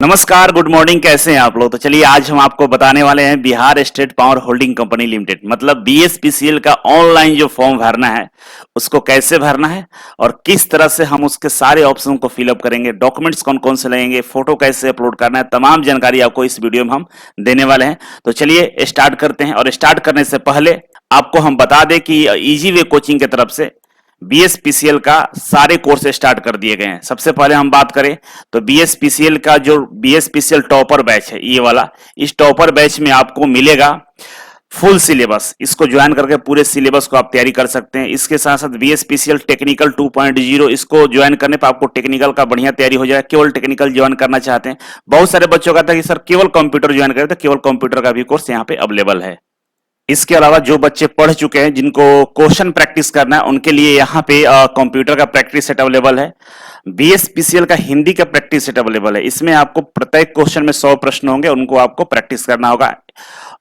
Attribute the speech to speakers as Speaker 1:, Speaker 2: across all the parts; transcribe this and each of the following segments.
Speaker 1: नमस्कार, good morning. कैसे हैं आप लोग? तो चलिए आज हम आपको बताने वाले हैं Bihar state power holding company limited मतलब बीएसपीसीएल का ऑनलाइन जो फॉर्म भरना है उसको कैसे भरना है और किस तरह से हम उसके सारे ऑप्शन को फिलअप करेंगे, डॉक्यूमेंट्स कौन कौन से लगेंगे, फोटो कैसे अपलोड करना है, तमाम जानकारी आपको इस वीडियो में हम देने वाले हैं। तो चलिए स्टार्ट करते हैं। और स्टार्ट करने से पहले आपको हम बता दें कि इजी वे कोचिंग की तरफ से बीएसपीसीएल का सारे कोर्स स्टार्ट कर दिए गए हैं। सबसे पहले हम बात करें तो बीएसपीसीएल का जो बीएसपीसीएल टॉपर बैच है ये वाला, इस टॉपर बैच में आपको मिलेगा फुल सिलेबस। इसको ज्वाइन करके पूरे सिलेबस को आप तैयारी कर सकते हैं। इसके साथ साथ बीएसपीसीएल टेक्निकल 2.0 इसको ज्वाइन करने पर आपको टेक्निकल का बढ़िया तैयारी हो जाएगा। केवल टेक्निकल ज्वाइन करना चाहते हैं, बहुत सारे बच्चों का था कि सर केवल कंप्यूटर ज्वाइन करें, तो केवल कंप्यूटर का भी कोर्स यहाँ पे अवेलेबल है। इसके अलावा जो बच्चे पढ़ चुके हैं जिनको क्वेश्चन प्रैक्टिस करना है उनके लिए यहाँ पे कंप्यूटर का प्रैक्टिस सेट अवेलेबल है। बीएसपीसीएल का हिंदी का प्रैक्टिस सेट अवेलेबल है। इसमें आपको प्रत्येक क्वेश्चन में 100 प्रश्न होंगे, उनको आपको प्रैक्टिस करना होगा।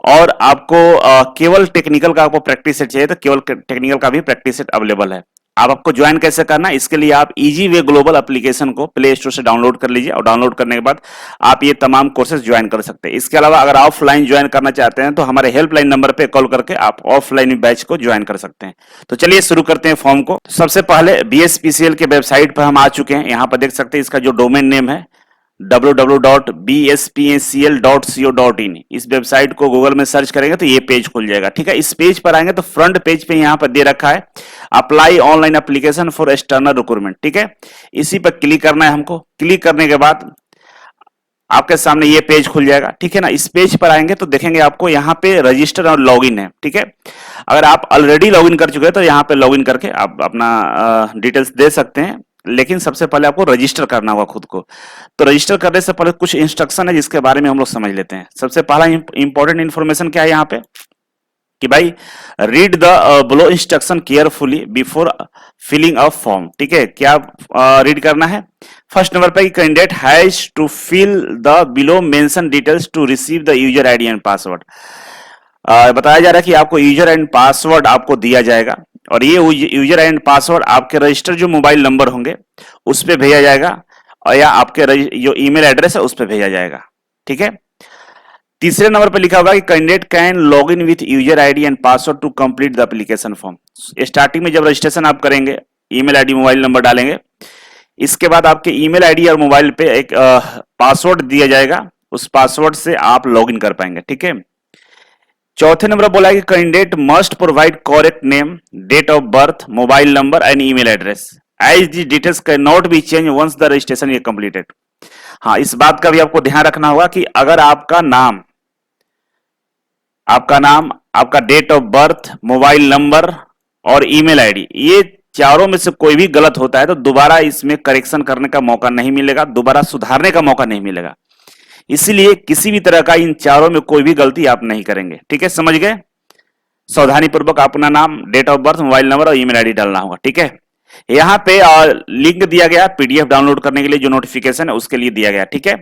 Speaker 1: और आपको केवल टेक्निकल का आपको प्रैक्टिस सेट चाहिए तो केवल टेक्निकल का भी प्रैक्टिस सेट अवेलेबल है। अब आपको ज्वाइन कैसे करना है, इसके लिए आप इजी वे ग्लोबल एप्लीकेशन को प्ले स्टोर से डाउनलोड कर लीजिए और डाउनलोड करने के बाद आप ये तमाम कोर्सेज ज्वाइन कर सकते हैं। इसके अलावा अगर ऑफलाइन ज्वाइन करना चाहते हैं तो हमारे हेल्पलाइन नंबर पे कॉल करके आप ऑफलाइन बैच को ज्वाइन कर सकते हैं। तो चलिए शुरू करते हैं फॉर्म को। सबसे पहले बीएसपीसीएल के वेबसाइट पर हम आ चुके हैं। यहाँ पर देख सकते हैं इसका जो डोमेन नेम है www.bspncl.co.in। इस वेबसाइट को गूगल में सर्च करेंगे तो ये पेज खुल जाएगा। ठीक है, इस पेज पर आएंगे तो फ्रंट पेज पे यहाँ पर दे रखा है apply online application for external recruitment. ठीक है, इसी पर क्लिक करना है हमको। क्लिक करने के बाद आपके सामने ये पेज खुल जाएगा। ठीक है ना, इस पेज पर आएंगे तो देखेंगे आपको यहाँ पे रजिस्टर और लॉगिन है। ठीक है, अगर आप ऑलरेडी लॉगिन कर चुके हैं तो यहाँ पे लॉगिन करके आप अपना डिटेल्स दे सकते हैं, लेकिन सबसे पहले आपको रजिस्टर करना होगा खुद को। तो रजिस्टर करने से पहले कुछ इंस्ट्रक्शन है जिसके बारे में हम लोग समझ लेते हैं। सबसे पहला इंपॉर्टेंट इंफॉर्मेशन क्या है यहाँ पे कि भाई read the below instruction carefully before filling a form. ठीक है, क्या रीड करना है? फर्स्ट नंबर पे candidate has to fill the below mention details to receive the user ID and password. बताया जा रहा है कि आपको यूजर एंड पासवर्ड आपको दिया जाएगा और ये यूजर एंड पासवर्ड आपके रजिस्टर जो मोबाइल नंबर होंगे उस पर भेजा जाएगा और या आपके जो ईमेल एड्रेस है उस पर भेजा जाएगा। ठीक है, तीसरे नंबर पर लिखा होगा कि candidate can log in with user ID and password to complete the application form. Starting में जब रजिस्ट्रेशन आप करेंगे ईमेल आईडी मोबाइल नंबर डालेंगे, इसके बाद आपके ईमेल आईडी और मोबाइल पे एक पासवर्ड दिया जाएगा, उस पासवर्ड से आप लॉग इन कर पाएंगे। ठीक है, चौथे नंबर बोला है कि candidate must provide correct name, date of birth, mobile number and email address as the details can not be change once the registration is completed. हाँ, इस बात का भी आपको ध्यान रखना होगा कि अगर आपका नाम, आपका date of birth, mobile number और ईमेल आईडी ये चारों में से कोई भी गलत होता है तो दोबारा इसमें करेक्शन करने का मौका नहीं मिलेगा, दोबारा सुधारने का मौका नहीं मिलेगा। इसीलिए किसी भी तरह का इन चारों में कोई भी गलती आप नहीं करेंगे। ठीक है, समझ गए? सावधानी पूर्वक अपना नाम, date of birth, mobile number और ईमेल आईडी डालना होगा। ठीक है, यहाँ पे लिंक दिया गया पीडीएफ डाउनलोड करने के लिए, जो नोटिफिकेशन है उसके लिए दिया गया। ठीक है,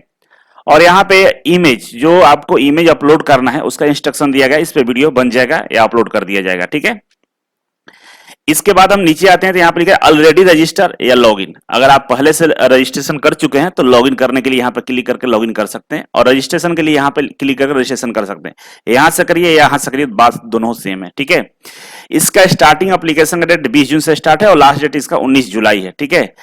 Speaker 1: और यहाँ पे इमेज, जो आपको इमेज अपलोड करना है उसका इंस्ट्रक्शन दिया गया, इस पे वीडियो बन जाएगा या अपलोड कर दिया जाएगा। ठीक है, इसके बाद हम नीचे आते हैं तो यहाँ पे लिखा है ऑलरेडी रजिस्टर या लॉगिन। अगर आप पहले से रजिस्ट्रेशन कर चुके हैं तो लॉगिन करने के लिए यहाँ पे क्लिक करके लॉगिन कर सकते हैं और रजिस्ट्रेशन के लिए यहाँ पे क्लिक करके रजिस्ट्रेशन कर सकते हैं। यहाँ से करिए, यहाँ से करिए, बात दोनों सेम है। ठीक है, इसका स्टार्टिंग एप्लीकेशन का डेट 20 जून से स्टार्ट है और लास्ट डेट इसका 19 जुलाई है। ठीक है,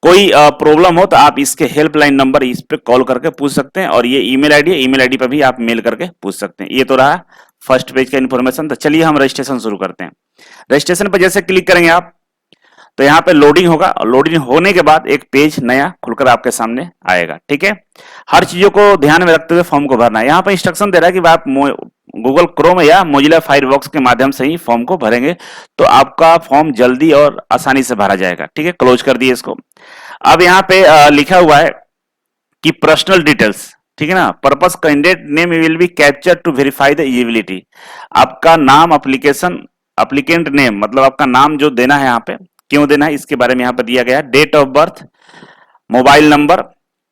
Speaker 1: कोई प्रॉब्लम हो तो आप इसके हेल्पलाइन नंबर इस पे कॉल करके पूछ सकते हैं और ये ईमेल आईडी पर भी आप मेल करके पूछ सकते हैं। ये तो रहा फर्स्ट पेज का इन्फॉर्मेशन। तो चलिए हम रजिस्ट्रेशन शुरू करते हैं। रजिस्ट्रेशन पर जैसे क्लिक करेंगे आप तो यहाँ पे लोडिंग होगा और लोडिंग होने के बाद एक पेज नया खुलकर आपके सामने आएगा। ठीक है, हर चीजों को ध्यान में रखते हुए फॉर्म को भरना है। यहाँ पे इंस्ट्रक्शन दे रहा है कि आप गूगल क्रोम या मोजिला फायरफॉक्स के माध्यम से ही फॉर्म को भरेंगे तो आपका फॉर्म जल्दी और आसानी से भरा जाएगा। ठीक है, क्लोज कर दिए इसको। अब यहाँ पे लिखा हुआ है कि पर्सनल डिटेल्स, ठीक है ना, purpose candidate name will be capture to verify the eligibility. आपका नाम, एप्लीकेंट नेम मतलब आपका नाम जो देना है यहाँ पे, क्यों देना है इसके बारे में यहाँ पे दिया गया है। Date of birth, mobile number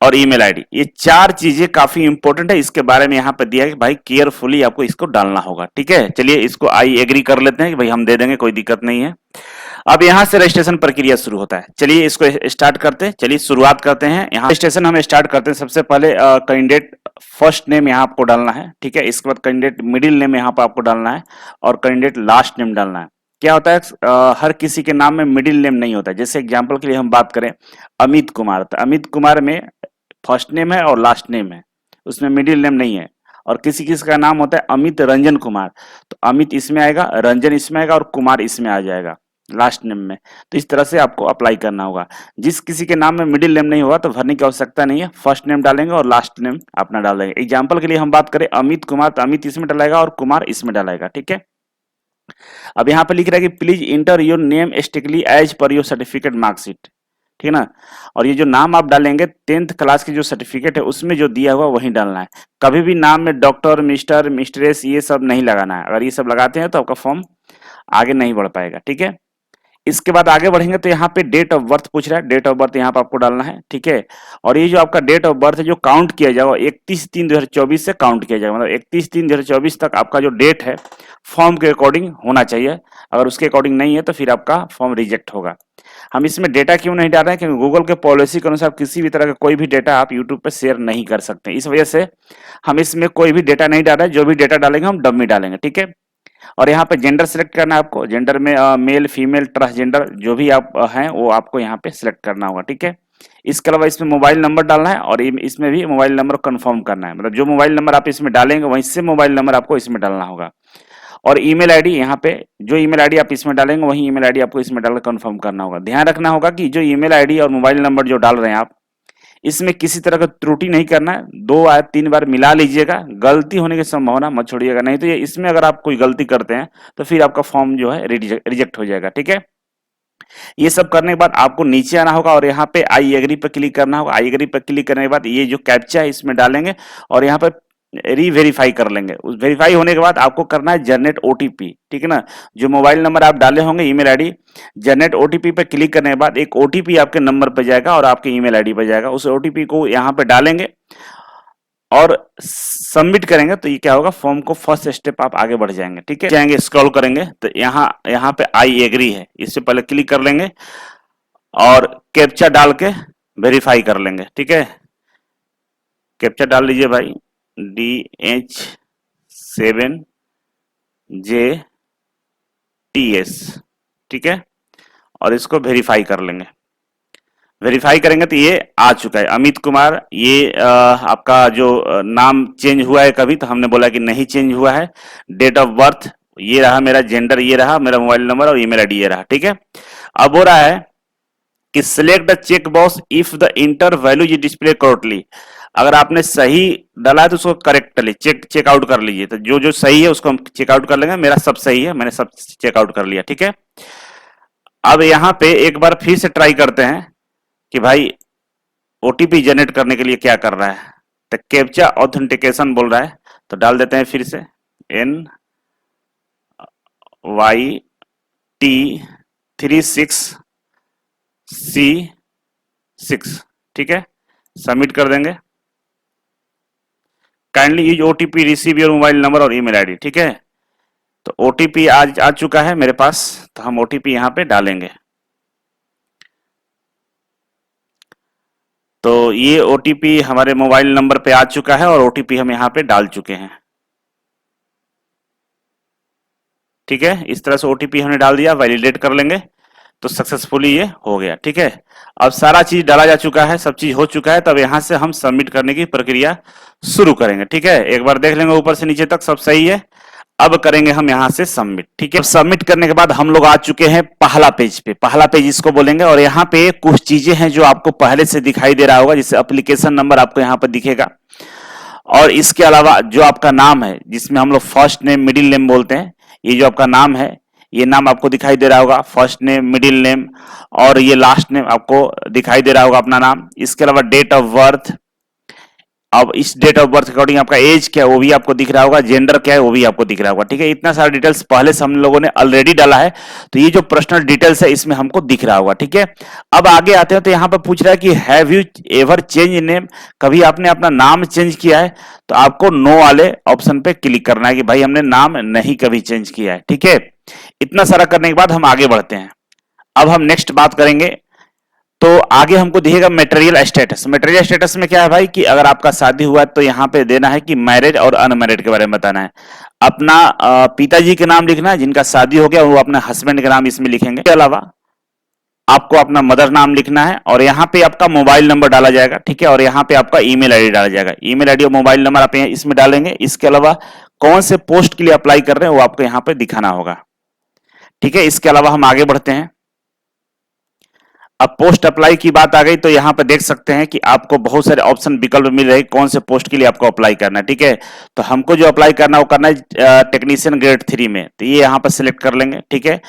Speaker 1: और ईमेल आईडी, ये चार चीजें काफी इंपॉर्टेंट है। इसके बारे में यहाँ पे दिया है कि भाई केयरफुली आपको इसको डालना होगा। ठीक है, चलिए इसको आई एग्री कर लेते हैं कि भाई हम दे देंगे, कोई दिक्कत नहीं है। अब यहां से रजिस्ट्रेशन प्रक्रिया शुरू होता है। चलिए इसको स्टार्ट करते हैं, चलिए शुरुआत करते हैं। यहाँ रजिस्ट्रेशन हम स्टार्ट करते हैं। सबसे पहले कैंडिडेट फर्स्ट नेम यहाँ आपको डालना है, ठीक है। इसके बाद कैंडिडेट मिडिल नेम यहाँ पर आपको डालना है और कैंडिडेट लास्ट नेम डालना है। क्या होता है, हर किसी के नाम में मिडिल नेम नहीं होता है। जैसे एग्जाम्पल के लिए हम बात करें अमित कुमार, तो अमित कुमार में फर्स्ट नेम है और लास्ट नेम है, उसमें मिडिल नेम नहीं है। और किसी किसी का नाम होता है अमित रंजन कुमार, तो अमित इसमें आएगा, रंजन इसमें आएगा और कुमार इसमें आ जाएगा लास्ट नेम में। तो इस तरह से आपको अप्लाई करना होगा। जिस किसी के नाम में मिडिल नेम नहीं होगा तो भरने की आवश्यकता नहीं है, फर्स्ट नेम डालेंगे और लास्ट नेम अपना डाल देंगे। एग्जाम्पल के लिए हम बात करें अमित कुमार, तो अमित इसमें डालेगा और कुमार इसमें डालेगा, ठीक है। अब यहाँ पे लिख रहा है कि please enter your name strictly as per your certificate marksheet, ठीक है ना। और ये जो नाम आप डालेंगे 10th क्लास की जो सर्टिफिकेट है उसमें जो दिया हुआ वही डालना है। कभी भी नाम में डॉक्टर, मिस्टर, मिस्ट्रेस ये सब नहीं लगाना है। अगर ये सब लगाते हैं तो आपका फॉर्म आगे नहीं बढ़ पाएगा, ठीक है। इसके बाद आगे बढ़ेंगे तो यहाँ पे डेट ऑफ बर्थ पूछ रहा है, डेट ऑफ बर्थ यहाँ पे आपको डालना है, ठीक है। और ये जो आपका डेट ऑफ बर्थ है जो काउंट किया जाएगा 31/3/2024 से काउंट किया जाएगा, मतलब 31/3/2024 तक आपका जो डेट है फॉर्म के अकॉर्डिंग होना चाहिए। अगर उसके अकॉर्डिंग नहीं है तो फिर आपका फॉर्म रिजेक्ट होगा। हम इसमें डेटा क्यों नहीं डाल रहे हैं, क्योंकि गूगल के पॉलिसी के अनुसार किसी भी तरह का कोई भी डेटा आप यूट्यूब पे शेयर नहीं कर सकते। इस वजह से हम इसमें कोई भी डेटा नहीं डाल रहे हैं। जो भी डेटा डालेंगे हम डमी डालेंगे, ठीक है। और यहाँ पे जेंडर सिलेक्ट करना है आपको। जेंडर में मेल, फीमेल, ट्रांसजेंडर जो भी आप हैं वो आपको यहाँ पे सिलेक्ट करना होगा, ठीक है। इसके अलावा इसमें मोबाइल नंबर डालना है और इसमें भी मोबाइल नंबर कंफर्म करना है। मतलब जो मोबाइल नंबर आप इसमें डालेंगे वहीं से मोबाइल नंबर आपको इसमें डालना होगा। और ईमेल आईडी यहाँ पे जो ईमेल आईडी आप इसमें डालेंगे वही ईमेल आईडी आपको इसमें डालकर कंफर्म करना होगा। ध्यान रखना होगा कि जो ईमेल आईडी और मोबाइल नंबर जो डाल रहे हैं आप, इसमें किसी तरह का त्रुटि नहीं करना है। 2 या 3 बार मिला लीजिएगा, गलती होने की संभावना मत छोड़िएगा, नहीं तो ये इसमें अगर आप कोई गलती करते हैं तो फिर आपका फॉर्म जो है रिजेक्ट हो जाएगा, ठीक है। ये सब करने के बाद आपको नीचे आना होगा और यहाँ पे आई एग्री पर क्लिक करना होगा। आई एग्री पर क्लिक करने के बाद ये जो कैप्चा है इसमें डालेंगे और यहाँ पर रीवेरीफाई कर लेंगे। उस वेरीफाई होने के बाद आपको करना है जनरेट ओटीपी, ठीक है ना। जो मोबाइल नंबर आप डाले होंगे ईमेल आईडी, जनरेट ओटीपी पे क्लिक करने के बाद एक ओटीपी आपके नंबर पे जाएगा और आपके ईमेल आईडी पे जाएगा। उस ओटीपी को यहाँ पे डालेंगे और सबमिट करेंगे तो ये क्या होगा, फॉर्म को फर्स्ट स्टेप आप आगे बढ़ जाएंगे, ठीक है। जाएंगे स्क्रॉल करेंगे तो यहाँ पे आई एग्री है, इससे पहले क्लिक कर लेंगे और कैप्चा डाल के वेरीफाई कर लेंगे, ठीक है। कैप्चा डाल लीजिए भाई, DH7JTS, ठीक है। और इसको वेरीफाई कर लेंगे। वेरीफाई करेंगे तो ये आ चुका है अमित कुमार। ये आपका जो नाम चेंज हुआ है कभी, तो हमने बोला कि नहीं चेंज हुआ है। डेट ऑफ बर्थ ये रहा, मेरा जेंडर ये रहा, मेरा मोबाइल नंबर और ईमेल आईडी ये रहा, ठीक है। अब हो रहा है कि select the check box if the enter value is display correctly. अगर आपने सही डाला है तो उसको करेक्टली चेकआउट कर लीजिए। तो जो जो सही है उसको हम चेकआउट कर लेंगे। मेरा सब सही है, मैंने सब चेकआउट कर लिया, ठीक है। अब यहाँ पे एक बार फिर से ट्राई करते हैं कि भाई ओटीपी जनरेट करने के लिए क्या कर रहा है। तो कैप्चा ऑथेंटिकेशन बोल रहा है, तो डाल देते हैं फिर से NYT36C6, ठीक है। सबमिट कर देंगे। Kindly use OTP receive your mobile number और ईमेल आईडी, ठीक है। तो ओटीपी आज आ चुका है मेरे पास, तो हम ओटीपी यहाँ पे डालेंगे। तो ये ओटीपी हमारे मोबाइल नंबर पे आ चुका है और ओटीपी हम यहाँ पे डाल चुके हैं, ठीक है। इस तरह से ओटीपी हमने डाल दिया, वैलिडेट कर लेंगे तो सक्सेसफुली ये हो गया, ठीक है। अब सारा चीज डाला जा चुका है, सब चीज हो चुका है। तब यहां से हम सबमिट करने की प्रक्रिया शुरू करेंगे, ठीक है। एक बार देख लेंगे ऊपर से नीचे तक सब सही है। अब करेंगे हम यहां से सबमिट, ठीक है। सबमिट करने के बाद हम लोग आ चुके हैं पहला पेज पे। पहला पेज इसको बोलेंगे और यहाँ पे कुछ चीजें हैं जो आपको पहले से दिखाई दे रहा होगा, जैसे एप्लीकेशन नंबर आपको यहाँ पर दिखेगा। और इसके अलावा जो आपका नाम है, जिसमें हम लोग फर्स्ट नेम मिडिल नेम बोलते हैं, ये जो आपका नाम है ये नाम आपको दिखाई दे रहा होगा, फर्स्ट नेम, मिडिल नेम और ये लास्ट नेम आपको दिखाई दे रहा होगा अपना नाम। इसके अलावा डेट ऑफ बर्थ, अब इस डेट ऑफ बर्थ के अकॉर्डिंग आपका एज क्या है वो भी आपको दिख रहा होगा, जेंडर क्या है वो भी आपको दिख रहा होगा, ठीक है। इतना सारा डिटेल्स पहले से हम लोगों ने ऑलरेडी डाला है, तो ये जो पर्सनल डिटेल्स है इसमें हमको दिख रहा होगा, ठीक है। अब आगे आते हैं तो यहाँ पर पूछ रहा है कि have you ever change name, कभी आपने अपना नाम चेंज किया है। तो आपको नो वाले ऑप्शन पे क्लिक करना है कि भाई हमने नाम नहीं कभी चेंज किया है, ठीक है। इतना सारा करने के बाद हम आगे बढ़ते हैं। अब हम नेक्स्ट बात करेंगे। तो आगे हमको दिखेगा मटेरियल स्टेटस। मटेरियल स्टेटस में क्या है भाई कि अगर आपका शादी हुआ है तो यहाँ पे देना है कि मैरिड और अनमैरिड के बारे में बताना है। अपना पिताजी के नाम लिखना है, जिनका शादी हो गया वो अपने हस्बैंड के नाम इसमें लिखेंगे। इसके अलावा आपको अपना मदर नाम लिखना है और यहाँ पे आपका मोबाइल नंबर डाला जाएगा, ठीक है, और यहाँ पे आपका ईमेल आईडी डाला जाएगा। ईमेल आईडी और मोबाइल नंबर आप इसमें डालेंगे। इसके अलावा कौन से पोस्ट के लिए अप्लाई कर रहे हैं वो आपको यहाँ पे दिखाना होगा, ठीक है। इसके अलावा हम आगे बढ़ते हैं। अब पोस्ट अप्लाई की बात आ गई तो यहाँ पे देख सकते हैं कि आपको बहुत सारे ऑप्शन विकल्प मिल रहे हैं कौन से पोस्ट के लिए आपको अप्लाई करना है, ठीक है। तो हमको जो अप्लाई करना है वो करना है टेक्नीशियन ग्रेड 3 में, तो ये यहाँ पर सिलेक्ट कर लेंगे, ठीक है।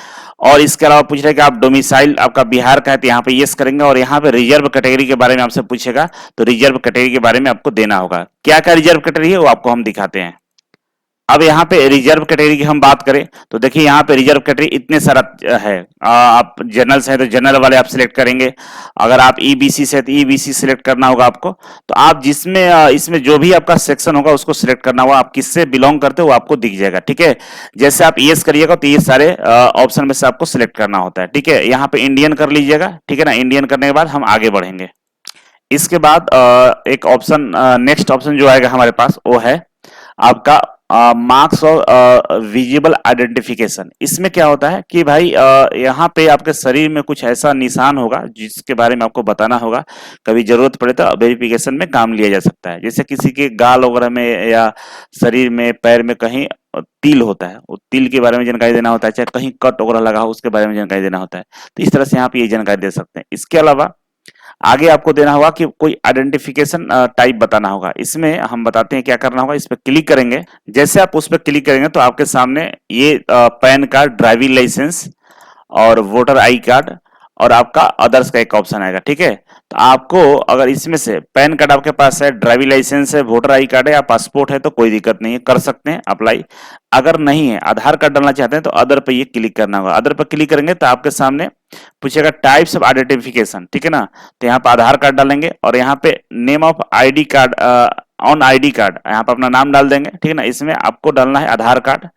Speaker 1: और इसके अलावा पूछ रहे हैं कि आप डोमिसाइल आपका बिहार का है तो यहाँ पे यस करेंगे। और यहाँ पे रिजर्व कैटेगरी के बारे में आपसे पूछेगा तो रिजर्व कैटेगरी के बारे में आपको देना होगा। क्या क्या रिजर्व कैटेगरी है वो आपको हम दिखाते हैं। अब यहाँ पे रिजर्व कैटेगरी की हम बात करें तो देखिए यहाँ पे रिजर्व कैटेगरी इतने सारा है। आप जनरल से हैं तो जनरल वाले आप सिलेक्ट करेंगे। अगर आप ईबीसी से है तो ईबीसी सिलेक्ट करना होगा आपको। तो आप जिसमें इसमें जो भी आपका सेक्शन होगा उसको सिलेक्ट करना होगा। आप किससे बिलोंग करते हो वो आपको दिख जाएगा, ठीक है। जैसे आप यस करिएगा तो ये सारे ऑप्शन में से आपको सिलेक्ट करना होता है, ठीक है। यहाँ पे इंडियन कर लीजिएगा, ठीक है ना। इंडियन करने के बाद हम आगे बढ़ेंगे। इसके बाद एक ऑप्शन नेक्स्ट ऑप्शन जो आएगा हमारे पास वो है आपका मार्क्स और विजिबल आइडेंटिफिकेशन। इसमें क्या होता है कि भाई यहाँ पे आपके शरीर में कुछ ऐसा निशान होगा जिसके बारे में आपको बताना होगा। कभी जरूरत पड़े तो वेरिफिकेशन में काम लिया जा सकता है। जैसे किसी के गाल वगैरह में या शरीर में पैर में कहीं तिल होता है, वो तिल के बारे में जानकारी देना होता है। चाहे कहीं कट वगैरह लगा हो उसके बारे में जानकारी देना होता है। तो इस तरह से यहाँ पे ये जानकारी दे सकते हैं। इसके अलावा आगे आपको देना होगा कि कोई आइडेंटिफिकेशन टाइप बताना होगा। इसमें हम बताते हैं क्या करना होगा। इस पर क्लिक करेंगे। जैसे आप उस पर क्लिक करेंगे तो आपके सामने ये पैन कार्ड, ड्राइविंग लाइसेंस और वोटर आई कार्ड और आपका अदर्स का एक ऑप्शन आएगा, ठीक है। तो आपको अगर इसमें से पैन कार्ड आपके पास है, ड्राइविंग लाइसेंस है, वोटर आई कार्ड है या पासपोर्ट है तो कोई दिक्कत नहीं है, कर सकते हैं अप्लाई। अगर नहीं है, आधार कार्ड डालना चाहते हैं तो अदर पे ये क्लिक करना होगा। अदर पे क्लिक करेंगे तो आपके सामने पूछेगा टाइप्स ऑफ आइडेंटिफिकेशन, ठीक है ना। तो यहाँ पे आधार कार्ड डालेंगे और यहाँ पे name of ID card on ID card यहाँ पे अपना नाम डाल देंगे, ठीक है ना। इसमें आपको डालना है आधार कार्ड।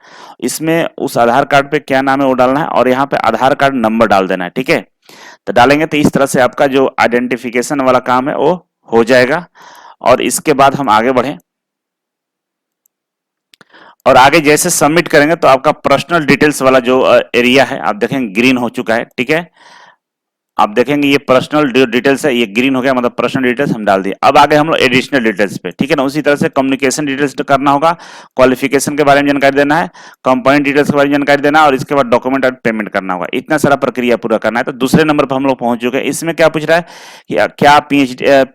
Speaker 1: इसमें उस आधार कार्ड पे क्या नाम है वो डालना है और यहाँ पे आधार कार्ड नंबर डाल देना है, ठीक है। तो डालेंगे तो इस तरह से आपका जो आइडेंटिफिकेशन वाला काम है वो हो जाएगा। और इसके बाद हम आगे बढ़े और आगे जैसे सबमिट करेंगे तो आपका पर्सनल डिटेल्स वाला जो एरिया है आप देखेंगे ग्रीन हो चुका है, ठीक है। आप देखेंगे ये पर्सनल डिटेल्स है, ये ग्रीन हो गया, मतलब पर्सनल डिटेल्स हम डाल दिए। अब आगे हम लोग एडिशनल डिटेल्स पे, ठीक है ना। उसी तरह से कम्युनिकेशन डिटेल्स करना होगा, क्वालिफिकेशन के बारे में जानकारी देना है, कंपनी डिटेल्स के बारे में जानकारी देना है और इसके बाद डॉक्यूमेंट और पेमेंट करना होगा। इतना सारा प्रक्रिया पूरा करना है। तो दूसरे नंबर पर हम लोग पहुंच चुके हैं। इसमें क्या पूछ रहा है कि क्या आप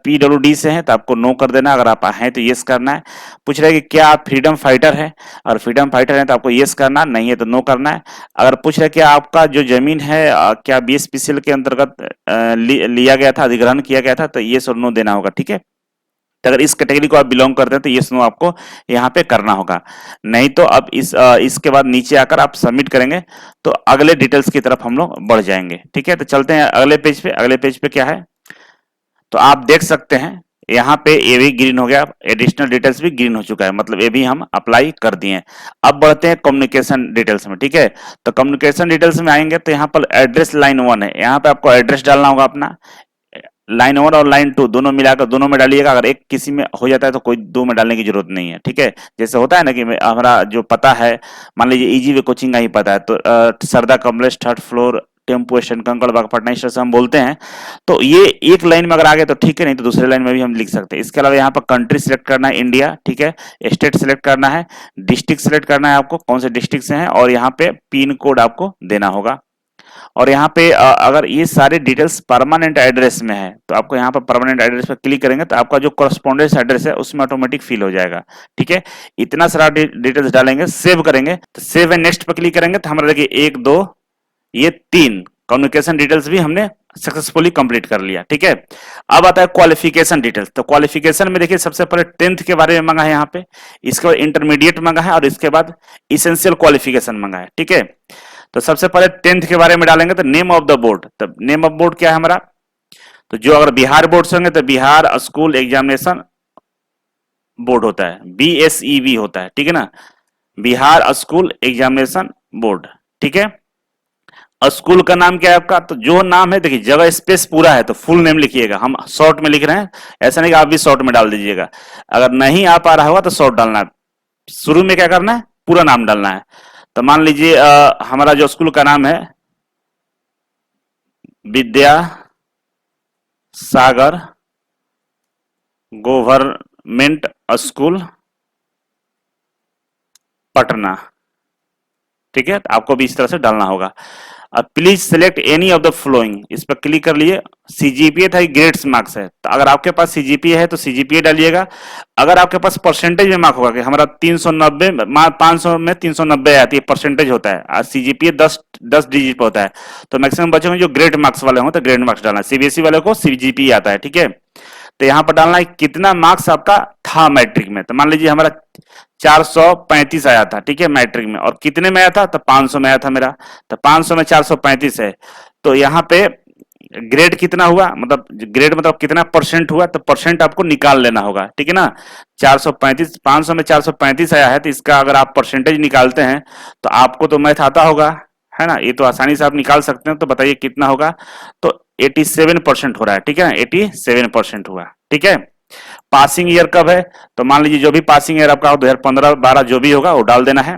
Speaker 1: PWD से हैं तो आपको नो कर देना है। अगर आप हैं तो यस करना है। पूछ रहा है कि क्या आप फ्रीडम फाइटर है, और फ्रीडम फाइटर है तो आपको यस करना, नहीं है तो नो करना है। अगर पूछ रहा है कि आपका जो जमीन है क्या BSPCL के अंतर्गत लिया गया था, अधिग्रहण किया गया था, तो ये और नो देना होगा, ठीक है। तो अगर इस कैटेगरी को आप बिलोंग करते हैं तो ये नो आपको यहाँ पे करना होगा। नहीं तो अब इसके बाद नीचे आकर आप सबमिट करेंगे तो अगले डिटेल्स की तरफ हम लोग बढ़ जाएंगे, ठीक है। तो चलते हैं अगले पेज पे। अगले पेज पे क्या है तो आप देख सकते हैं यहाँ पे ये भी ग्रीन हो गया, एडिशनल डिटेल्स भी ग्रीन हो चुका है, मतलब ये भी हम अप्लाई कर दिए। अब बढ़ते हैं कम्युनिकेशन डिटेल्स में, ठीक है। तो कम्युनिकेशन डिटेल्स में आएंगे तो यहाँ पर एड्रेस लाइन 1 है, यहाँ पे आपको एड्रेस डालना होगा अपना। लाइन 1 और लाइन 2 दोनों मिलाकर दोनों में डालिएगा। अगर एक किसी में हो जाता है तो कोई दो में डालने की जरूरत नहीं है, ठीक है। जैसे होता है ना कि हमारा जो पता है, मान लीजिए इजी वे कोचिंग का ही पता है तो Sarda complex 3rd floor tempo stand Kankarbagh Patna, इस तरह से हम बोलते हैं। तो ये एक लाइन में अगर आ गए तो ठीक है, नहीं तो दूसरे लाइन में भी हम लिख सकते हैं। इसके अलावा यहाँ पर कंट्री सिलेक्ट करना है इंडिया, ठीक है। स्टेट सिलेक्ट करना है, डिस्ट्रिक्ट सिलेक्ट करना है आपको कौन से डिस्ट्रिक्ट से हैं, और यहाँ पे पिन कोड आपको देना होगा। और यहाँ पे अगर ये सारे डिटेल्स परमानेंट एड्रेस में है तो आपको यहाँ पर परमानेंट एड्रेस पर क्लिक करेंगे तो आपका जो कॉरेस्पॉन्डेंस एड्रेस है उसमें ऑटोमेटिक फिल हो जाएगा, ठीक है। इतना सारा डिटेल्स डालेंगे, सेव करेंगे तो सेव एंड नेक्स्ट पर क्लिक करेंगे तो हमारा देखिए 1 2 ये 3 कम्युनिकेशन डिटेल्स भी हमने सक्सेसफुली कंप्लीट कर लिया, ठीक है। अब आता है क्वालिफिकेशन डिटेल्स। तो क्वालिफिकेशन में देखिए सबसे पहले 10th के बारे में मांगा है यहाँ पे, इसके बाद इंटरमीडिएट मांगा है और इसके बाद इसेंशियल क्वालिफिकेशन मांगा है, ठीक है। तो सबसे पहले 10th के बारे में डालेंगे तो नेम ऑफ द बोर्ड। तो नेम ऑफ बोर्ड क्या है हमारा, तो जो अगर बिहार बोर्ड से होंगे तो बिहार स्कूल एग्जामिनेशन बोर्ड होता है, BSEB होता है, ठीक है ना, बिहार स्कूल एग्जामिनेशन बोर्ड, ठीक है। स्कूल का नाम क्या है आपका, तो जो नाम है देखिए जगह स्पेस पूरा है तो फुल नेम लिखिएगा, हम शॉर्ट में लिख रहे हैं, ऐसा नहीं कि आप भी शॉर्ट में डाल दीजिएगा। अगर नहीं आ पा रहा होगा तो शॉर्ट डालना है, शुरू में क्या करना है, पूरा नाम डालना है। तो मान लीजिए हमारा जो स्कूल का नाम है विद्या सागर गवर्नमेंट स्कूल पटना, ठीक है, तो आपको भी इस तरह से डालना होगा। अब please select any of the flowing, इस पर क्लिक कर लिए। सीजीपीए था, ग्रेड्स मार्क्स है, तो अगर आपके पास सीजीपीए है तो सीजीपीए डालिएगा। अगर आपके पास परसेंटेज में मार्क होगा कि हमारा 390 500 में 390 आती है, परसेंटेज होता है, और सीजीपीए 10 डिजिट पर होता है, तो मैक्सिमम बच्चों में जो ग्रेड मार्क्स वाले हो तो ग्रेड मार्क्स डालना है। सीबीएसई वाले को सीजीपीए आता है, ठीक है। तो यहां पर डालना है कितना मार्क्स आपका था मैट्रिक में, तो मान लीजिए हमारा 435 आया था, ठीक है, मैट्रिक में, और कितने में आया था, तो 500 में आया था मेरा, तो 500 में 435 है, तो यहाँ पे ग्रेड कितना हुआ, मतलब ग्रेड मतलब कितना परसेंट हुआ, तो परसेंट आपको निकाल लेना होगा, ठीक है ना। 435, 500 में 435 आया है, तो इसका अगर आप परसेंटेज निकालते हैं तो आपको तो मैथ आता होगा, है ना, ये तो आसानी से आप निकाल सकते हैं। तो बताइए कितना होगा, तो 87% हो रहा है, ठीक है, 87% हुआ, ठीक है। पासिंग ईयर कब है, तो मान लीजिए जो भी पासिंग ईयर आपका 2015-12 जो भी होगा वो डाल देना है।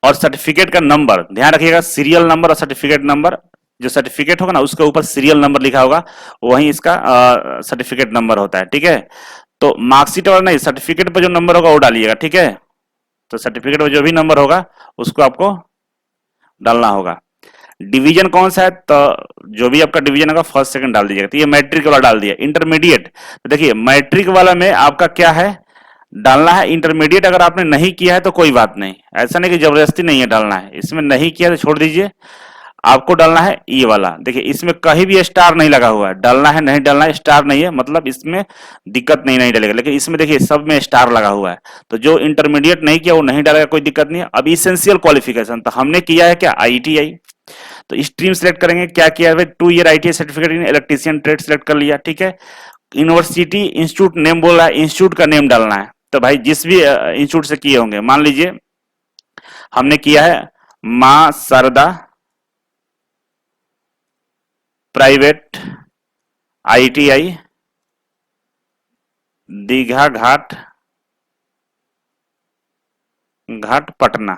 Speaker 1: और सर्टिफिकेट का नंबर ध्यान रखिएगा, सीरियल नंबर और सर्टिफिकेट नंबर, जो सर्टिफिकेट होगा ना उसके ऊपर सीरियल नंबर लिखा होगा, वही इसका सर्टिफिकेट नंबर होता है, ठीक है। तो मार्कशीट और नहीं, सर्टिफिकेट पर जो नंबर होगा वो डालिएगा, ठीक है। तो सर्टिफिकेट पर जो भी नंबर होगा उसको आपको डालना होगा। डिवीजन कौन सा है, तो जो भी आपका डिवीजन होगा फर्स्ट सेकंड डाल दीजिएगा। तो ये मैट्रिक वाला डाल दिया। इंटरमीडिएट, तो देखिए मैट्रिक वाला में आपका क्या है, डालना है इंटरमीडिएट। अगर आपने नहीं किया है तो कोई बात नहीं, ऐसा नहीं कि जबरदस्ती नहीं है डालना है, इसमें नहीं किया तो छोड़ दीजिए। आपको डालना है ये वाला, देखिए इसमें कहीं भी स्टार नहीं लगा हुआ है, डालना है नहीं डालना है, स्टार नहीं है मतलब इसमें दिक्कत नहीं डलेगा, लेकिन इसमें देखिए सब में स्टार लगा हुआ है, तो जो इंटरमीडिएट नहीं किया वो नहीं डालेगा, कोई दिक्कत नहीं है। अब इसेंशियल क्वालिफिकेशन, तो हमने किया है क्या, आईटीआई, तो स्ट्रीम सेलेक्ट करेंगे, क्या किया है, 2 year ITI certificate in electrician trade select कर लिया, ठीक है। यूनिवर्सिटी इंस्टीट्यूट नेम बोल रहा है, इंस्टीट्यूट का नेम डालना है, तो भाई जिस भी इंस्टीट्यूट से किए होंगे, मान लीजिए हमने किया है मां शारदा प्राइवेट आईटीआई दीघा घाट पटना,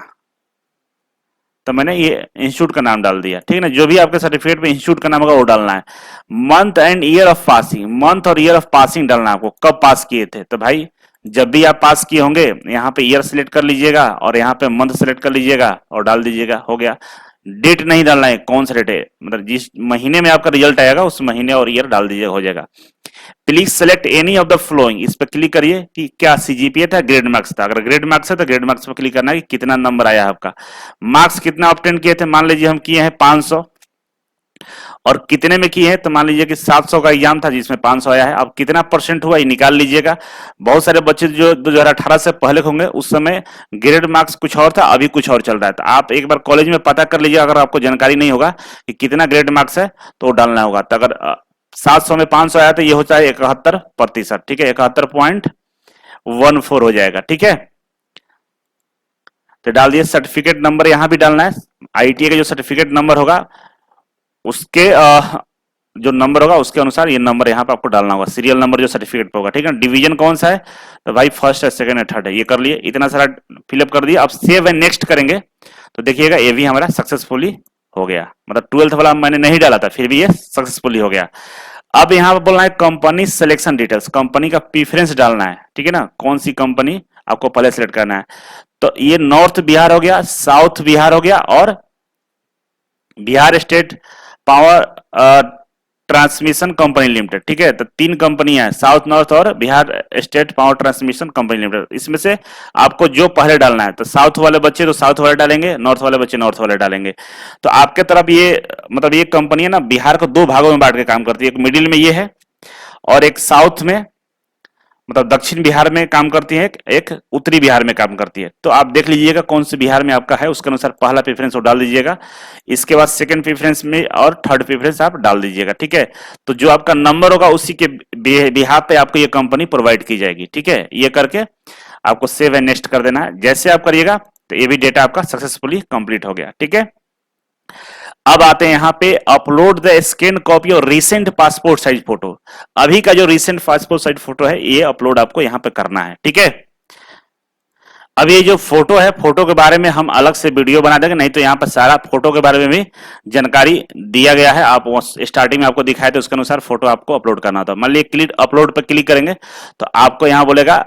Speaker 1: तो मैंने ये इंस्टीट्यूट का नाम डाल दिया, ठीक है ना। जो भी आपके सर्टिफिकेट पे इंस्टीट्यूट का नाम होगा वो डालना है। Month and year of passing, month और ईयर ऑफ पासिंग डालना है आपको, कब पास किए थे, तो भाई जब भी आप पास किए होंगे यहाँ पे ईयर सिलेक्ट कर लीजिएगा और यहाँ पे मंथ सिलेक्ट कर लीजिएगा और डाल दीजिएगा, हो गया। डेट नहीं डालना है, कौन सा डेट है, मतलब जिस महीने में आपका रिजल्ट आएगा उस महीने और ईयर डाल दीजिएगा, हो जाएगा। Please select any of the flowing, इस पर क्लिक करिए कि क्या सीजीपीए था, ग्रेड मार्क्स था, अगर ग्रेड मार्क्स है तो ग्रेड मार्क्स पर क्लिक करना है कि कितना नंबर आया आपका, मार्क्स कितना ऑब्टेन किए थे, मान लीजिए हम किए हैं 500, और कितने में किए हैं, तो मान लीजिए कि 700 का एग्जाम था जिसमें 500 आया है, अब कितना परसेंट हुआ ये निकाल लीजिएगा। बहुत सारे बच्चे जो 2018 से पहले होंगे उस समय ग्रेड मार्क्स कुछ और था, अभी कुछ और चल रहा है, तो आप एक बार कॉलेज में पता कर लीजिए, अगर आपको जानकारी नहीं होगा कि कितना ग्रेड मार्क्स है तो डालना होगा। तो अगर 700 में 500 आया तो ये होता है 71%, ठीक है, 71.14 हो जाएगा, ठीक है। तो डाल दिए। सर्टिफिकेट नंबर यहां भी डालना है, आईटीआई का जो सर्टिफिकेट नंबर होगा उसके जो नंबर होगा उसके अनुसार ये नंबर यहाँ पे आपको डालना होगा, सीरियल नंबर जो सर्टिफिकेट पे होगा, ठीक है। डिवीजन कौन सा है, तो भाई फर्स्ट है, सेकंड है, थर्ड है, ये कर लिए, इतना सारा फिलअप कर दिया। अब सेव एंड नेक्स्ट करेंगे तो देखिएगा ये भी हमारा सक्सेसफुली हो गया, मतलब 12th वाला मैंने नहीं डाला था फिर भी ये सक्सेसफुली हो गया। अब यहाँ पे बोलना है कंपनी सिलेक्शन डिटेल्स, कंपनी का प्रीफरेंस डालना है, ठीक है ना, कौन सी कंपनी आपको पहले सिलेक्ट करना है। तो ये नॉर्थ बिहार हो गया, साउथ बिहार हो गया, और Bihar state power transmission company limited, ठीक है। तो 3 कंपनियां हैं, साउथ नॉर्थ और Bihar state power transmission company limited, इसमें से आपको जो पहले डालना है, तो साउथ वाले बच्चे तो साउथ वाले डालेंगे, नॉर्थ वाले बच्चे नॉर्थ वाले डालेंगे। तो आपके तरफ ये मतलब ये कंपनी है ना बिहार को 2 भागों में बांट के काम करती है, एक मिडिल में ये है और एक साउथ में मतलब दक्षिण बिहार में काम करती है, एक उत्तरी बिहार में काम करती है। तो आप देख लीजिएगा कौन से बिहार में आपका है, उसके अनुसार पहला प्रेफरेंस वो डाल दीजिएगा, इसके बाद सेकंड प्रेफरेंस में और थर्ड प्रेफरेंस आप डाल दीजिएगा, ठीक है। तो जो आपका नंबर होगा उसी के बिहार पे आपको ये कंपनी प्रोवाइड की जाएगी, ठीक है। ये करके आपको सेव एंड नेक्स्ट कर देना है। जैसे आप करिएगा तो ये भी डेटा आपका सक्सेसफुली कंप्लीट हो गया, ठीक है। अब आते हैं यहाँ पे अपलोड द स्कैन कॉपी और रिसेंट पासपोर्ट साइज फोटो। अभी का जो रिसेंट पासपोर्ट साइज फोटो है ये अपलोड आपको यहाँ पे करना है, ठीक है। अब ये जो फोटो है, फोटो के बारे में हम अलग से वीडियो बना देंगे, नहीं तो यहाँ पर सारा फोटो के बारे में भी जानकारी दिया गया है। आप स्टार्टिंग में आपको दिखाया था उसके अनुसार फोटो आपको अपलोड करना होता है। मान लीजिए क्लिक अपलोड पर क्लिक करेंगे तो आपको यहाँ बोलेगा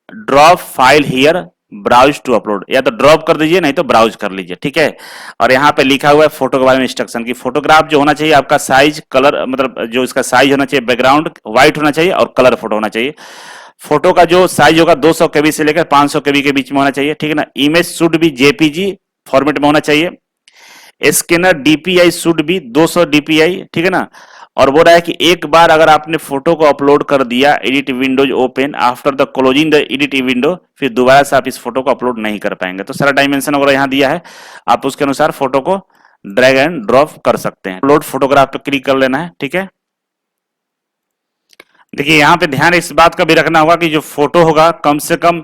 Speaker 1: drop file here browse to upload, या तो ड्रॉप कर दीजिए नहीं तो ब्राउज कर लीजिए, ठीक है। और यहाँ पे लिखा हुआ है फोटो के बारे में इंस्ट्रक्शन की फोटोग्राफ जो होना चाहिए आपका साइज कलर, मतलब जो इसका साइज होना चाहिए बैकग्राउंड व्हाइट होना चाहिए और कलर फोटो होना चाहिए। फोटो का जो साइज होगा 200 केबी से लेकर 500 केबी के बीच में होना चाहिए, ठीक है ना। इमेज शुड भी जेपीजी फॉर्मेट में होना चाहिए। स्कैनर डीपीआई शुड भी 200 डीपीआई, ठीक है ना। और बोल रहा है कि एक बार अगर आपने फोटो को अपलोड कर दिया, edit Windows open after the closing the edit window, फिर दोबारा से आप इस फोटो को अपलोड नहीं कर पाएंगे। तो सारा डायमेंशन वगैरह यहाँ दिया है, आप उसके अनुसार फोटो को ड्रैग एंड ड्रॉप कर सकते हैं। अपलोड फोटोग्राफ पे क्लिक कर लेना है, ठीक है। देखिए यहाँ पे ध्यान इस बात का भी रखना होगा कि जो फोटो होगा कम से कम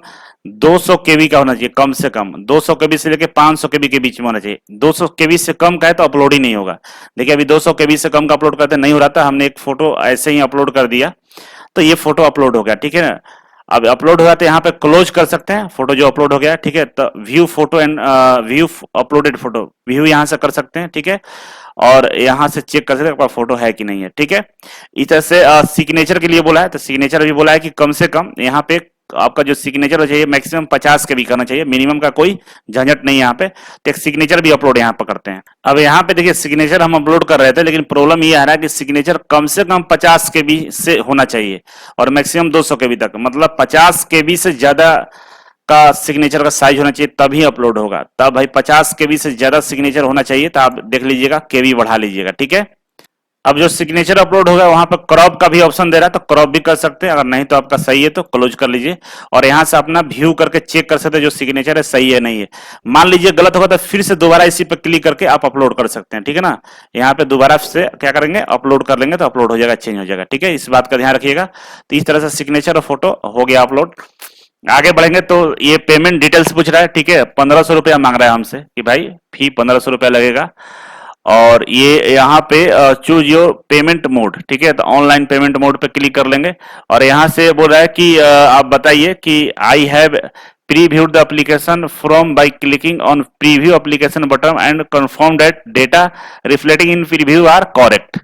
Speaker 1: 200 केबी का होना चाहिए, कम से कम 200 केबी से लेकर 500 केबी के बीच में होना चाहिए। 200 केबी से कम का है तो अपलोड ही नहीं होगा। देखिए अभी 200 केबी से कम का अपलोड करते नहीं हो रहा था, हमने एक फोटो ऐसे ही अपलोड कर दिया तो ये फोटो अपलोड हो गया, ठीक है ना। अब अपलोड हुआ तो यहाँ पे क्लोज कर सकते हैं फोटो जो अपलोड हो गया, ठीक है। तो view photo and view uploaded photo view यहाँ से कर सकते हैं, ठीक है। और यहाँ से चेक कर सकते हैं आपका फोटो है कि नहीं है, ठीक है। इस तरह से सिग्नेचर के लिए बोला है, तो सिग्नेचर भी बोला है कि कम से कम यहाँ पे आपका जो सिग्नेचर हो चाहिए मैक्सिमम 50 के भी करना चाहिए, मिनिमम का कोई झंझट नहीं यहाँ पे। तो एक सिग्नेचर भी अपलोड यहाँ पर करते हैं। अब यहाँ पे देखिए सिग्नेचर हम अपलोड कर रहे थे, लेकिन प्रॉब्लम ये आ रहा है कि सिग्नेचर कम से कम 50 के बी से होना चाहिए और मैक्सिमम 200 के बी तक, मतलब 50 के बी से ज्यादा का सिग्नेचर का साइज होना चाहिए तभी अपलोड होगा। तब भाई 50 केबी से ज्यादा सिग्नेचर होना चाहिए, तो आप देख लीजिएगा केबी बढ़ा लीजिएगा, ठीक है। अब जो सिग्नेचर अपलोड होगा वहां पर क्रॉप का भी ऑप्शन दे रहा है, तो क्रॉप भी कर सकते हैं, अगर नहीं तो आपका सही है तो क्लोज कर लीजिए। और यहां से अपना व्यू करके चेक कर सकते हैं जो सिग्नेचर है सही है नहीं है। मान लीजिए गलत होगा तो फिर से दोबारा इसी पर क्लिक करके आप अपलोड कर सकते हैं, ठीक है ना। यहाँ पे दोबारा से क्या करेंगे अपलोड कर लेंगे तो अपलोड हो जाएगा, चेंज हो जाएगा, ठीक है। इस बात का ध्यान रखिएगा। तो इस तरह से सिग्नेचर और फोटो हो गया अपलोड। आगे बढ़ेंगे तो ये पेमेंट डिटेल्स पूछ रहा है, ठीक है। 1500 रुपया मांग रहा है हमसे कि भाई फी 1500 रुपया लगेगा। और ये यहाँ पे चूज योर पेमेंट मोड, ठीक है। तो ऑनलाइन पेमेंट मोड पे क्लिक कर लेंगे और यहाँ से बोल रहा है कि आप बताइए कि I have previewed the application from by clicking on preview application button and confirm that data reflecting in preview are correct.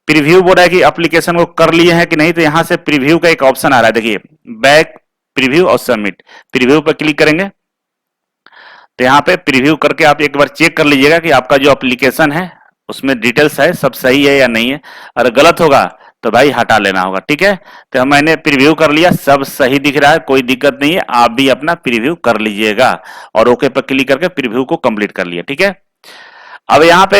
Speaker 1: Preview बोल रहा है कि एप्लीकेशन को कर लिए हैं कि नहीं, तो यहाँ से प्रीव्यू का एक ऑप्शन आ रहा है, देखिए बैक प्रीव्यू और सबमिट। प्रीव्यू पर क्लिक करेंगे तो यहाँ पे प्रीव्यू करके आप एक बार चेक कर लीजिएगा कि आपका जो एप्लीकेशन है उसमें डिटेल्स है सब सही है या नहीं है। अगर गलत होगा तो भाई हटा लेना होगा, ठीक है। तो मैंने प्रीव्यू कर लिया, सब सही दिख रहा है, कोई दिक्कत नहीं है। आप भी अपना प्रीव्यू कर लीजिएगा और ओके पर क्लिक करके प्रीव्यू को कंप्लीट कर लिया, ठीक है। अब यहाँ पे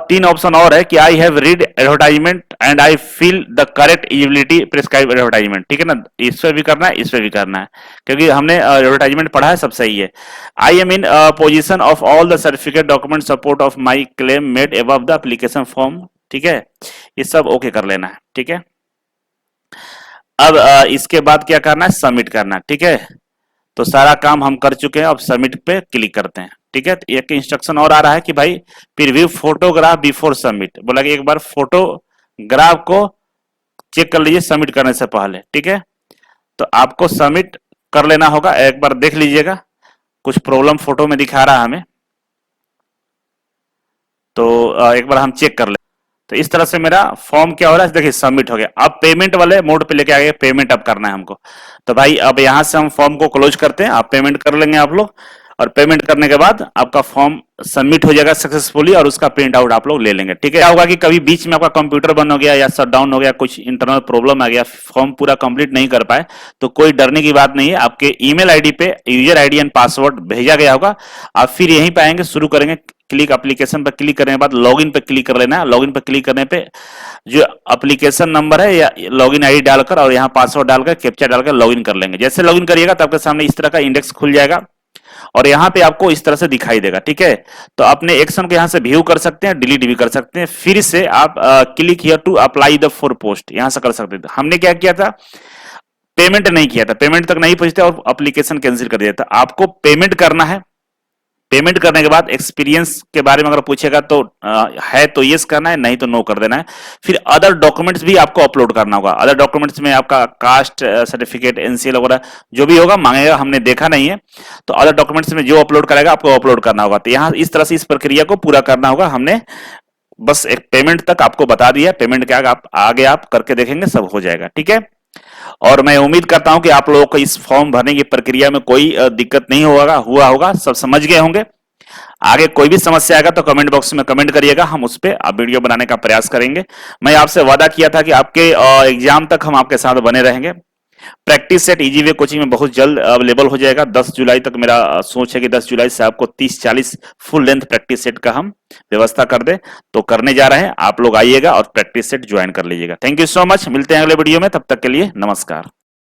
Speaker 1: 3 ऑप्शन और है कि I have read advertisement and I feel the correct eligibility prescribe advertisement, ठीक है ना। इस पे भी करना है, इस पे भी करना है, क्योंकि हमने एडवर्टाइजमेंट पढ़ा है, सब सही है। I am in position of all the certificate document support of my claim made above the application form, ठीक है। ये सब ओके कर लेना है, ठीक है। अब इसके बाद क्या करना है, सबमिट करना है, ठीक है। तो सारा काम हम कर चुके हैं, अब सबमिट पे क्लिक करते हैं, ठीक है। एक इंस्ट्रक्शन और आ रहा है कि भाई प्रीव्यू फोटोग्राफ बिफोर सबमिट, बोला कि एक बार फोटोग्राफ को चेक कर लीजिए सबमिट करने से पहले, ठीक है। तो आपको सबमिट कर लेना होगा, एक बार देख लीजिएगा। कुछ प्रॉब्लम फोटो में दिखा रहा है हमें, तो एक बार हम चेक कर ले। तो इस तरह से मेरा फॉर्म क्या हो रहा है, देखिए सबमिट हो गया। अब पेमेंट वाले मोड पे लेके आ गए, पेमेंट अब करना है हमको। तो भाई अब यहां से हम फॉर्म को क्लोज करते हैं, आप पेमेंट कर लेंगे आप लोग। और पेमेंट करने के बाद आपका फॉर्म सबमिट हो जाएगा सक्सेसफुली और उसका प्रिंट आउट आप लोग ले लेंगे, ठीक है। क्या होगा कि कभी बीच में आपका कंप्यूटर बंद हो गया या शट डाउन हो गया, कुछ इंटरनल प्रॉब्लम आ गया, फॉर्म पूरा कंप्लीट नहीं कर पाए, तो कोई डरने की बात नहीं है। आपके ईमेल आईडी पे यूजर आईडी एंड पासवर्ड भेजा गया होगा, आप फिर यहीं पे आएंगे, शुरू करेंगे। क्लिक एप्लीकेशन पर क्लिक करने के बाद लॉगिन पे क्लिक कर लेना है। लॉगिन पे क्लिक करने पे जो एप्लीकेशन नंबर है या लॉगिन आईडी डालकर और यहाँ पासवर्ड डालकर कैप्चा डालकर लॉगिन कर लेंगे। जैसे लॉगिन करिएगा तो आपके सामने इस तरह का इंडेक्स खुल जाएगा और यहाँ पे आपको इस तरह से दिखाई देगा, ठीक है। तो अपने एक्शन को यहाँ से व्यू कर सकते हैं, डिलीट भी कर सकते हैं। फिर से आप click here to apply the for post यहाँ से कर सकते थे। हमने क्या किया था, पेमेंट नहीं किया था, पेमेंट तक नहीं पहुंचते और एप्लीकेशन कैंसिल कर दिया था। आपको पेमेंट करना है, पेमेंट करने के बाद एक्सपीरियंस के बारे में अगर पूछेगा तो है तो यस करना है, नहीं तो नो कर देना है। फिर अदर डॉक्यूमेंट्स भी आपको अपलोड करना होगा। अदर डॉक्यूमेंट्स में आपका कास्ट सर्टिफिकेट, एनसीएल वगैरह जो भी होगा मांगेगा, हमने देखा नहीं है, तो अदर डॉक्यूमेंट्स में जो अपलोड करेगा आपको अपलोड करना होगा। तो यहाँ इस तरह से इस प्रक्रिया को पूरा करना होगा। हमने बस एक पेमेंट तक आपको बता दिया, पेमेंट के आगे आप करके देखेंगे सब हो जाएगा, ठीक है। और मैं उम्मीद करता हूं कि आप लोगों को इस फॉर्म भरने की प्रक्रिया में कोई दिक्कत नहीं हुआ होगा, सब समझ गए होंगे। आगे कोई भी समस्या आएगा तो कमेंट बॉक्स में कमेंट करिएगा, हम उस पर वीडियो बनाने का प्रयास करेंगे। मैं आपसे वादा किया था कि आपके एग्जाम तक हम आपके साथ बने रहेंगे। Practice set easy way coaching में बहुत जल्द अवेलेबल हो जाएगा। 10 जुलाई तक मेरा सोच है कि 10 जुलाई से आपको 30-40 फुल लेंथ प्रैक्टिस सेट का हम व्यवस्था कर दे, तो करने जा रहे हैं। आप लोग आइएगा और प्रैक्टिस सेट ज्वाइन कर लीजिएगा। थैंक यू सो मच, मिलते हैं अगले वीडियो में, तब तक के लिए नमस्कार।